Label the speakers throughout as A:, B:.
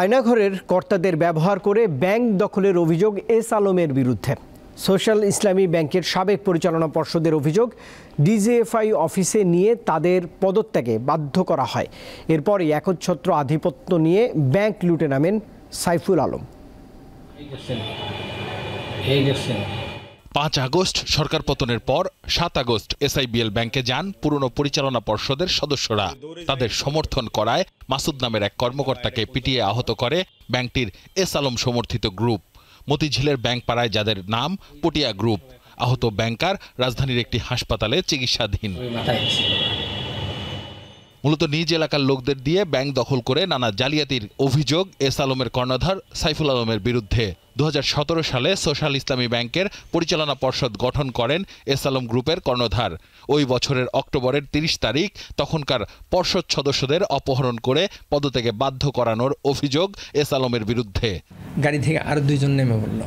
A: আয়নাঘরের কর্তাদের ব্যবহার করে ব্যাংক দখলের অভিযোগ এস আলমের বিরুদ্ধে। সোশ্যাল ইসলামী ব্যাংকের সাবেক পরিচালনা পর্ষদের অভিযোগ, ডিজিএফআই অফিসে নিয়ে তাদের পদত্যাগে বাধ্য করা হয়। এরপরই একচ্ছত্র আধিপত্য নিয়ে ব্যাংক লুটে নামেন সাইফুল আলম।
B: 5 আগস্ট সরকার পতনের পর 7 আগস্ট এসআইবিএল ব্যাংকে যান পুরনো পরিচালনা পর্ষদের সদস্যরা। তাদের সমর্থন করায় মাসুদ নামের এক কর্মকর্তাকে পিটিয়ে আহত করে ব্যাংকটির এস আলম সমর্থিত গ্রুপ। মতিঝিলের ব্যাংকপাড়ায় যাদের নাম পটিয়া গ্রুপ। আহত ব্যাংকার রাজধানীর একটি হাসপাতালে চিকিৎসাধীন। মূলত নিজ এলাকার লোকদের দিয়ে ব্যাংক দখল করে নানা জালিয়াতির অভিযোগ এস আলমের কর্ণধার সাইফুল আলমের বিরুদ্ধে। 2017 সালে সোশ্যাল ইসলামী ব্যাংকের পরিচালনা পর্ষদ গঠন করেন এস আলম গ্রুপের কর্ণধার। ওই বছরের অক্টোবরের 30 তারিখ তখনকার পর্ষদ সদস্যদের অপহরণ করে পদত্যাগে বাধ্য করানোর অভিযোগ এস আলমের বিরুদ্ধে।
C: গাড়ি থেকে আরো দুইজন নেমে পড়ল,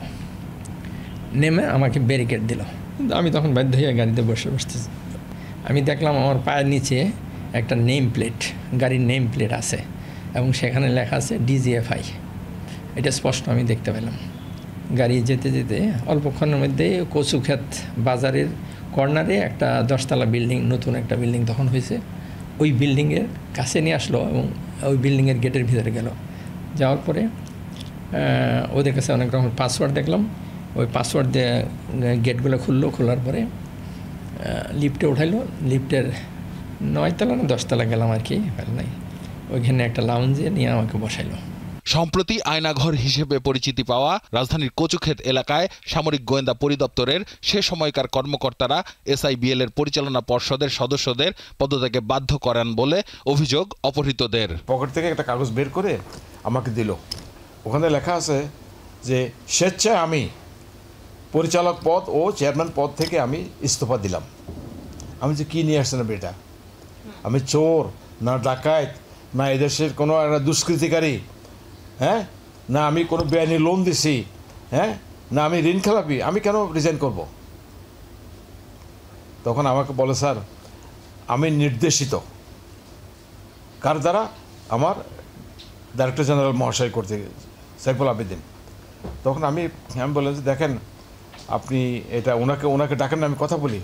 C: নেমে আমাকে ব্যারিকেড দিল। আমি তখন বাধ্য হয়ে গাড়িতে বসতেছি। আমি দেখলাম আমার পায়ের নিচে একটা নেম প্লেট, গাড়ির নেম প্লেট আছে এবং সেখানে লেখা আছে ডিজিএফআই। এটা স্পষ্ট আমি দেখতে পেলাম। গাড়ি যেতে যেতে অল্পক্ষণের মধ্যে কচুক্ষেত বাজারের কর্নারে একটা 10তলা বিল্ডিং, নতুন একটা বিল্ডিং তখন হয়েছে, ওই বিল্ডিংয়ের কাছে নিয়ে আসলো এবং ওই বিল্ডিংয়ের গেটের ভিতরে গেল। যাওয়ার পরে ওদের কাছে অনেক রকম পাসওয়ার্ড দেখলাম। ওই পাসওয়ার্ড দিয়ে গেটগুলো খোলার পরে লিফটে উঠাইলো। লিফটের 9তলা না 10তলা গেলাম আর কি, নাই ওইখানে একটা লাউঞ্জে নিয়ে আমাকে বসাইলো।
B: সম্প্রতি আয়নাঘর হিসেবে পরিচিতি পাওয়া রাজধানীর কচুক্ষেত এলাকায় সামরিক গোয়েন্দা পরিদপ্তরের সে সময়কার কর্মকর্তারা এসআইবিএল এর পরিচালনা পর্ষদের সদস্যদের পদত্যাগে বাধ্য করান বলে অভিযোগ অপহৃতদের।
D: পকেট থেকে একটা কাগজ বের করে আমাকে দিল। ওখানে লেখা আছে যে স্বেচ্ছায় আমি পরিচালক পদ ও চেয়ারম্যান পদ থেকে আমি ইস্তফা দিলাম। আমি যে কী নিয়ে আসছেন বেটা, আমি চোর না ডাকাত না এদেশের কোনো একটা দুষ্কৃতিকারী, হ্যাঁ, না আমি কোনো বেআইনি লোন দিছি, হ্যাঁ, না আমি ঋণ খেলাপি, আমি কেন রিজাইন করব? তখন আমাকে বলে, স্যার আমি নির্দেশিত। কার দ্বারা? আমার ডাইরেক্টর জেনারেল মহাশয় করতে সাইফুল আবেদিন। তখন আমি বললাম যে দেখেন আপনি এটা ওনাকে ডাকেন না, আমি কথা বলি।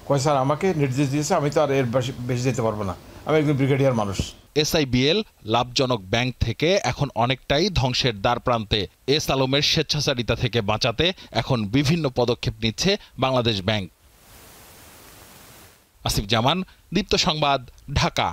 D: কয় স্যার আমাকে নির্দেশ দিয়েছে, আমি তো আর এর বেশি যেতে পারবো না, আমি একজন ব্রিগেডিয়ার মানুষ।
B: এসআইবিএল লাভজনক ব্যাংক থেকে এখন অনেকটাই ধ্বংসের দ্বার প্রান্তে। এস আলমের স্বেচ্ছাচারিতা থেকে বাঁচাতে এখন বিভিন্ন পদক্ষেপ নিচ্ছে বাংলাদেশ ব্যাংক। আসিফ জামান, দীপ্ত সংবাদ, ঢাকা।